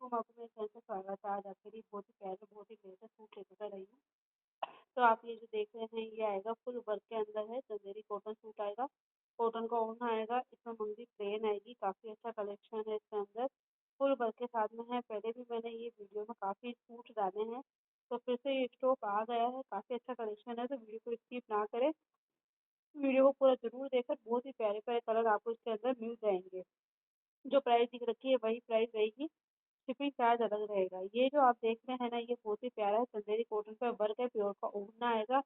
वालेकुम, आपका मेरे चैनल पे स्वागत है। आज आपके लिए बहुत ही प्यारे, बहुत ही लेटेस्ट सूट लेकर आई हूँ। तो आप ये जो देख रहे हैं, ये आएगा फुल वर्क के अंदर है, चंदेरी कॉटन सूट आएगा। कॉटन का ओढ़ना आएगा, इसमें मुंडी प्लेन आएगी, काफ़ी अच्छा कलेक्शन है इसके अंदर। फुल वर्क के साथ में है, पहले भी मैंने ये वीडियो में काफ़ी सूट डाले हैं, तो फिर से ये स्टॉक आ गया है, काफ़ी अच्छा कलेक्शन है, तो वीडियो को स्किप ना करें। वीडियो को पूरा ज़रूर देखें, बहुत ही प्यारे-प्यारे कलर आपको इसके अंदर मिल जाएँगे। जो प्राइस दिख रखी है, वही प्राइस रहेगी। शिपिंग चार्ज अलग रहेगा। ये जो आप देख रहे हैं ना, ये बहुत ही प्यारा है, चंदेरी कॉटन पे वर्क है, प्योर का ओढ़ना आएगा।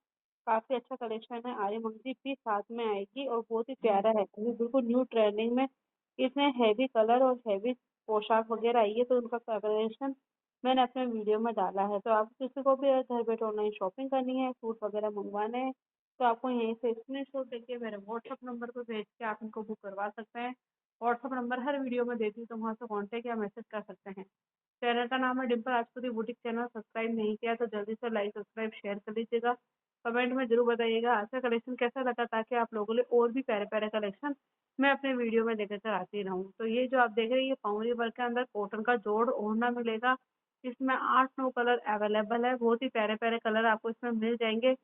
काफ़ी अच्छा कलेक्शन है, आरी मंगजी भी साथ में आएगी और बहुत ही प्यारा है। अभी बिल्कुल न्यू ट्रेंडिंग में इसमें हैवी कलर और हैवी पोशाक वगैरह आई है, तो उनका कलेक्शन मैंने अपने वीडियो में डाला है। तो आप किसी को भी अगर घर बैठे ऑनलाइन शॉपिंग करनी है, सूट वगैरह मंगवाने हैं, तो आपको यहीं से स्क्रीनशॉट लेके मेरे व्हाट्सएप नंबर पर भेज के आप इनको बुक करवा सकते हैं। व्हाट्सएप नंबर हर वीडियो में देती हूँ, तो वहाँ से कॉन्टैक्ट या मैसेज कर सकते हैं। चैनल का नाम है डिम्पल राजपूती बुटीक। चैनल सब्सक्राइब नहीं किया तो जल्दी से लाइक सब्सक्राइब शेयर कर लीजिएगा। कमेंट में जरूर बताइएगा आज का कलेक्शन कैसा लगा, ताकि आप लोगों के लिए और भी प्यारे प्यारे कलेक्शन मैं अपने वीडियो में लेकर आती रहूँ। तो ये जो आप देख रहे हैं, ये पाउंडी वर्क के अंदर कॉटन का जोड़ ओढ़ना मिलेगा। इसमें 8-9 कलर अवेलेबल है, बहुत ही प्यारे प्यारे कलर आपको इसमें मिल जाएंगे।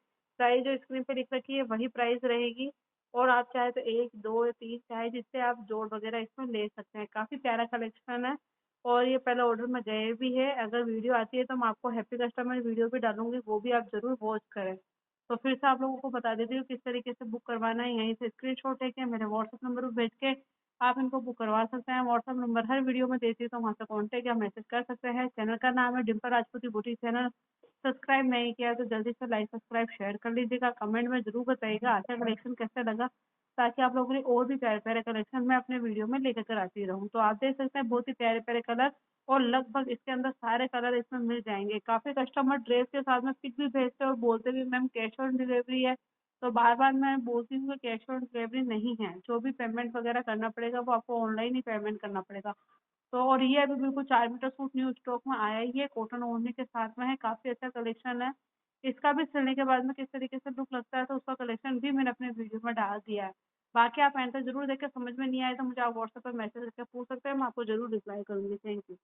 प्राइस जो स्क्रीन पे लिख रखी है वही प्राइस रहेगी, और आप चाहे तो 1, 2 या 3 चाहे जिससे आप जोड़ वगैरह इसमें ले सकते हैं। काफ़ी प्यारा कलेक्शन है, और ये पहले ऑर्डर में गए भी है। अगर वीडियो आती है तो मैं आपको हैप्पी कस्टमर वीडियो भी डालूंगी, वो भी आप ज़रूर वॉच करें। तो फिर से आप लोगों को बता देती हूँ किस तरीके से बुक करवाना है। यहीं से स्क्रीनशॉट लेके मेरे व्हाट्सएप नंबर पर भेज के आप इनको बुक करवा सकते हैं। व्हाट्सएप नंबर हर वीडियो में देती हूँ, तो वहाँ से कॉन्टैक्ट या मैसेज कर सकते हैं। चैनल का नाम है डिम्पल राजपूती बुटीक। चैनल सब्सक्राइब नहीं किया तो जल्दी से लाइक सब्सक्राइब शेयर कर लीजिएगा। कमेंट में ज़रूर बताइएगा अच्छा कलेक्शन कैसे लगा, ताकि आप लोगों के लिए और भी प्यारे प्यारे कलेक्शन मैं अपने वीडियो में लेकर कर आती रहूँ। तो आप देख सकते हैं बहुत ही प्यारे प्यारे कलर, और लगभग इसके अंदर सारे कलर इसमें मिल जाएंगे। काफ़ी कस्टमर ड्रेस के साथ में पिक भी भेजते हैं और बोलते भी मैम कैश ऑन डिलीवरी है। तो बार बार मैं बोलती हूँ कि कैश ऑन डिलीवरी नहीं है, जो भी पेमेंट वगैरह करना पड़ेगा वो आपको ऑनलाइन ही पेमेंट करना पड़ेगा। तो और ये अभी बिल्कुल 4 मीटर सूट न्यू स्टॉक में आया ही है, कॉटन ओढ़ने के साथ में है, काफ़ी अच्छा कलेक्शन है। इसका भी सिलने के बाद में किस तरीके से लुक लगता है, तो उसका कलेक्शन भी मैंने अपने वीडियो में डाल दिया है। बाकी आप एंड तक जरूर देखें, समझ में नहीं आए तो मुझे आप व्हाट्सएप पर मैसेज करके पूछ सकते हैं, मैं आपको जरूर रिप्लाई करूँगी। Thank you.